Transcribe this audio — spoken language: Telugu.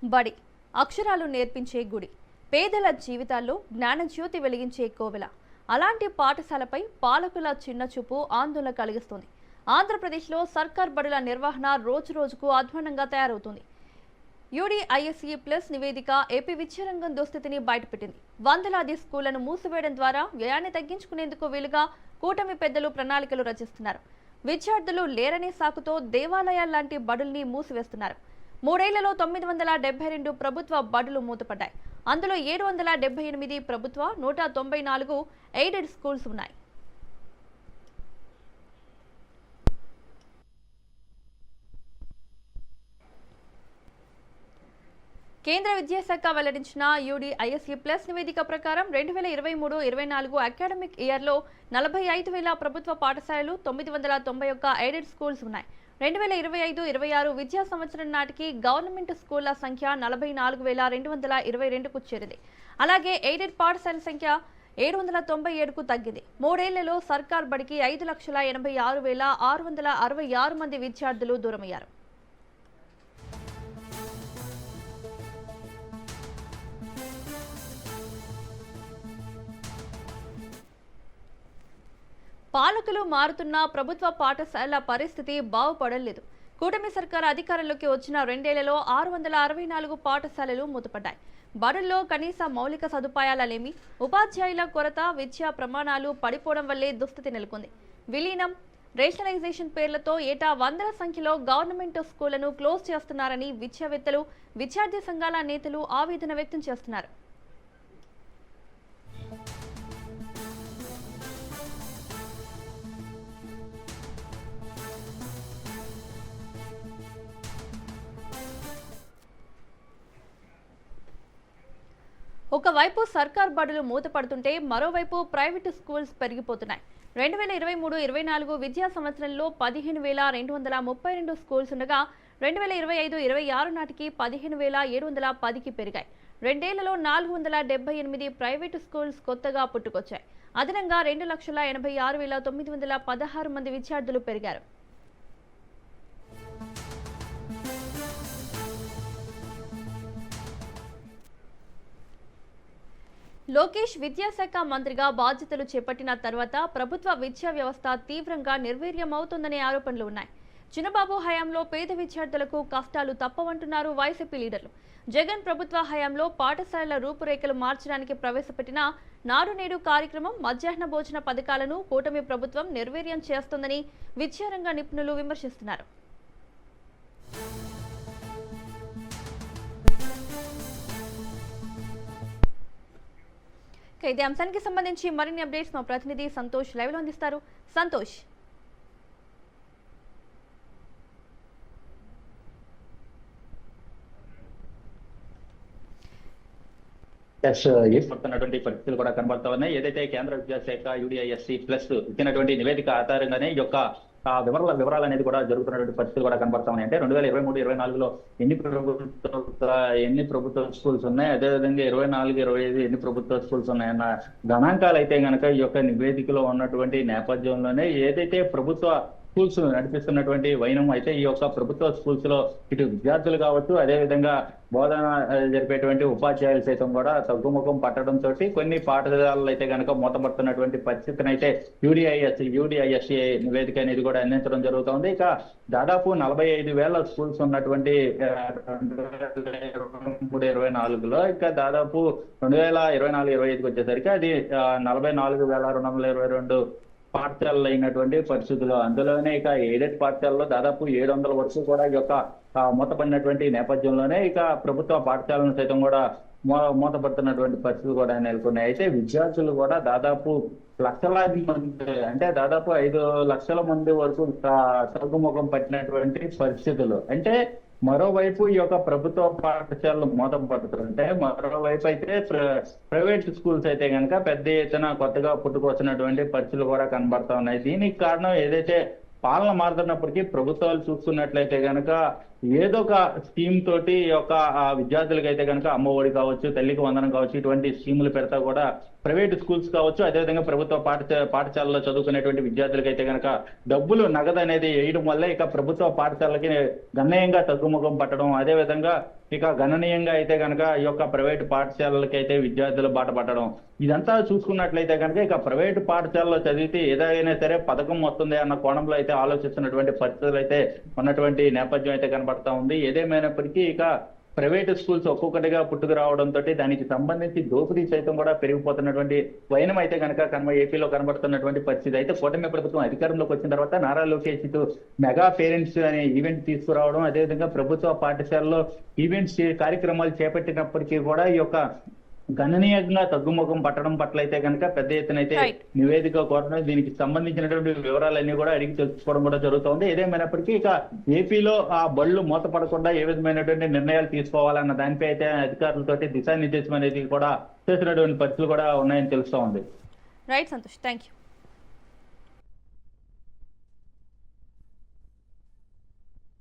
బడి అక్షరాలు నేర్పించే గుడి, పేదల జీవితాల్లో జ్ఞానజ్యోతి వెలిగించే కోవెల. అలాంటి పాఠశాలపై పాలకుల చిన్నచూపు ఆందోళన కలిగిస్తుంది. ఆంధ్రప్రదేశ్లో సర్కార్ బడుల నిర్వహణ రోజురోజుకు అధ్వాన్నంగా తయారవుతుంది. యూడీఐఎస్ఈ ప్లస్ నివేదిక ఏపీ విద్యారంగం దుస్థితిని బయటపెట్టింది. వందలాది స్కూళ్లను మూసివేయడం ద్వారా వ్యయాన్ని తగ్గించుకునేందుకు వీలుగా కూటమి పెద్దలు ప్రణాళికలు రచిస్తున్నారు. విద్యార్థులు లేరనే సాకుతో దేవాలయాల్లాంటి బడుల్ని మూసివేస్తున్నారు. 3 ఏళ్లలో 972 ప్రభుత్వ బడులు మూతపడ్డాయి. అందులో 778 ప్రభుత్వ, 194 ఎయిడెడ్ స్కూల్స్ ఉన్నాయి. కేంద్ర విద్యాశాఖ వెల్లడించిన యూడీఐఎస్ఈ ప్లస్ నివేదిక ప్రకారం 2023-24 అకాడమిక్ ఇయర్లో 45,000 ప్రభుత్వ పాఠశాలలు, 991 ఎయిడెడ్ స్కూల్స్ ఉన్నాయి. 2025-26 విద్యా సంవత్సరం నాటికి గవర్నమెంట్ స్కూళ్ల సంఖ్య 44,222కు చేరింది. అలాగే ఎయిడెడ్ పాఠశాలల సంఖ్య 797కు తగ్గింది. 3 ఏళ్లలో సర్కార్ బడికి 5,86,666 మంది విద్యార్థులు దూరమయ్యారు. పాలకులు మారుతున్న ప్రభుత్వ పాఠశాలల పరిస్థితి బాగుపడలేదు. కూటమి సర్కార్ అధికారంలోకి వచ్చిన 2 ఏళ్లలో 664 పాఠశాలలు మూతపడ్డాయి. బడుల్లో కనీస మౌలిక సదుపాయాలేమి, ఉపాధ్యాయుల కొరత, విద్యా ప్రమాణాలు పడిపోవడం వల్లే దుస్థితి నెలకొంది. విలీనం, రేషనలైజేషన్ పేర్లతో ఏటా వందల సంఖ్యలో గవర్నమెంట్ స్కూళ్లను క్లోజ్ చేస్తున్నారని విద్యావేత్తలు, విద్యార్థి సంఘాల నేతలు ఆవేదన వ్యక్తం చేస్తున్నారు. ఒకవైపు సర్కార్ బడులు మూతపడుతుంటే మరోవైపు ప్రైవేటు స్కూల్స్ పెరిగిపోతున్నాయి. 2023-24 విద్యా సంవత్సరంలో 15,232 స్కూల్స్ ఉండగా 2025-26 నాటికి 15,710కి పెరిగాయి. 2 ఏళ్లలో 478 ప్రైవేటు స్కూల్స్ కొత్తగా పుట్టుకొచ్చాయి. అదనంగా 2,86,916 మంది విద్యార్థులు పెరిగారు. లోకేష్ విద్యాశాఖ మంత్రిగా బాధ్యతలు చేపట్టిన తర్వాత ప్రభుత్వ విద్యా వ్యవస్థ తీవ్రంగా నిర్వీర్యమవుతుందనే ఆరోపణలు ఉన్నాయి. చిన్నబాబు హయాంలో పేద విద్యార్థులకు కష్టాలు తప్పవంటున్నారు వైసీపీ లీడర్లు. జగన్ ప్రభుత్వ హయాంలో పాఠశాలల రూపురేఖలు మార్చడానికి ప్రవేశపెట్టిన నాడు నేడు కార్యక్రమం, మధ్యాహ్న భోజన పథకాలను కూటమి ప్రభుత్వం నిర్వీర్యం చేస్తోందని విద్యారంగ నిపుణులు విమర్శిస్తున్నారు. ఇదే అంశానికి సంబంధించి మరిన్ని అప్డేట్స్ మా ప్రతినిధి సంతోష్ లైవ్ లో అందిస్తారు. సంతోష్, పడుతున్నటువంటి పరిస్థితులు కూడా కనబడతా ఉన్నాయి. ఏదైతే కేంద్ర విద్యాశాఖ యూడీఐఎస్సీ ప్లస్ ఇచ్చినటువంటి నివేదిక ఆధారంగానే ఈ యొక్క వివరాలు అనేది కూడా జరుగుతున్నటువంటి పరిస్థితులు కూడా కనబడతా ఉన్నాయి. అంటే 2023-24లో ఎన్ని ప్రభుత్వ స్కూల్స్ ఉన్నాయి, అదేవిధంగా 24-25 ఎన్ని ప్రభుత్వ స్కూల్స్ ఉన్నాయన్న గణాంకాలు అయితే కనుక ఈ యొక్క నివేదికలో ఉన్నటువంటి నేపథ్యంలోనే ఏదైతే ప్రభుత్వ స్కూల్స్ నడిపిస్తున్నటువంటి వైనం అయితే ఈ యొక్క ప్రభుత్వ స్కూల్స్ లో ఇటు విద్యార్థులు కావచ్చు, అదేవిధంగా బోధన జరిపేటువంటి ఉపాధ్యాయులు సైతం కూడా తగ్గుముఖం పట్టడంతో కొన్ని పాఠశాలలు అయితే కనుక మూతపడుతున్నటువంటి పరిస్థితిని అయితే యూడీఐఎస్సీ నివేదిక అనేది కూడా అందించడం జరుగుతుంది. ఇక దాదాపు 45,000 స్కూల్స్ ఉన్నటువంటి 2023-24లో ఇంకా దాదాపు 2024-25కి వచ్చేసరికి అది 44,222 పాఠశాలలు అయినటువంటి పరిస్థితులు. అందులోనే ఇక ఎయిడెడ్ పాఠశాలలో దాదాపు 700 వరకు కూడా ఈ యొక్క మూతపడినటువంటి నేపథ్యంలోనే ఇక ప్రభుత్వ పాఠశాలను సైతం కూడా మూతపడుతున్నటువంటి పరిస్థితులు కూడా నెలకొన్నాయి. అయితే విద్యార్థులు కూడా దాదాపు లక్షలాది మంది, అంటే దాదాపు 5 లక్షల మంది వరకు తగ్గుముఖం పట్టినటువంటి పరిస్థితులు. అంటే మరోవైపు ఈ యొక్క ప్రభుత్వ పాఠశాలలు మూతపడుతుంటే మరోవైపు అయితే ప్రైవేట్ స్కూల్స్ అయితే కనుక పెద్ద ఎత్తున కొత్తగా పుట్టుకొచ్చినటువంటి పరిస్థితులు కూడా కనబడతా ఉన్నాయి. దీనికి కారణం ఏదైతే పాలన మారుతున్నప్పటికీ ప్రభుత్వాలు చూస్తున్నట్లయితే కనుక ఏదో ఒక స్కీమ్ తోటి ఈ యొక్క విద్యార్థులకి అయితే కనుక అమ్మఒడి కావచ్చు, తల్లికి వందనం కావచ్చు, ఇటువంటి స్కీములు పెడతా కూడా ప్రైవేట్ స్కూల్స్ కావచ్చు, అదేవిధంగా ప్రభుత్వ పాఠశాలలో చదువుకునేటువంటి విద్యార్థులకి అయితే కనుక డబ్బులు నగదు అనేది వేయడం వల్ల ఇక ప్రభుత్వ పాఠశాలకి గణనీయంగా తగ్గుముఖం పట్టడం, అదేవిధంగా ఇక గణనీయంగా అయితే కనుక ఈ యొక్క ప్రైవేటు పాఠశాలలకైతే విద్యార్థులు బాట పట్టడం ఇదంతా చూసుకున్నట్లయితే కనుక ఇక ప్రైవేటు పాఠశాలలో చదివితే ఏదైనా సరే పథకం వస్తుంది అన్న కోణంలో అయితే ఆలోచిస్తున్నటువంటి పరిస్థితులు అయితే ఉన్నటువంటి నేపథ్యం అయితే కనబడతా ఉంది. ఏదేమైనప్పటికీ ఇక ప్రైవేట్ స్కూల్స్ ఒక్కొక్కటిగా పుట్టుకు రావడంతో దానికి సంబంధించి దోపిడీ సైతం కూడా పెరిగిపోతున్నటువంటి వైనం అయితే కనుక ఏపీలో కనబడుతున్నటువంటి పరిస్థితి. అయితే కూటమి ప్రభుత్వం అధికారంలోకి వచ్చిన తర్వాత నారా లోకేష్ ఇటు మెగా పేరెంట్స్ అనే ఈవెంట్ తీసుకురావడం, అదేవిధంగా ప్రభుత్వ పాఠశాలలో ఈవెంట్స్ కార్యక్రమాలు చేపట్టినప్పటికీ కూడా ఈ యొక్క గణనీయంగా తగ్గుముఖం పట్టడం పట్ల అయితే కనుక పెద్ద ఎత్తున అయితే Right. నివేదిక కోరడం, దీనికి సంబంధించినటువంటి వివరాలన్నీ కూడా అడిగి తెలుసుకోవడం కూడా జరుగుతుంది. ఏదేమైనప్పటికీ ఇక ఏపీలో ఆ బళ్ళు మూతపడకుండా ఏ విధమైనటువంటి నిర్ణయాలు తీసుకోవాలన్న దానిపై అయితే అధికారులతోటి దిశానిర్దేశం అనేది కూడా చేసినటువంటి పరిస్థితులు కూడా ఉన్నాయని తెలుస్తా ఉంది. Right Santosh, thank you.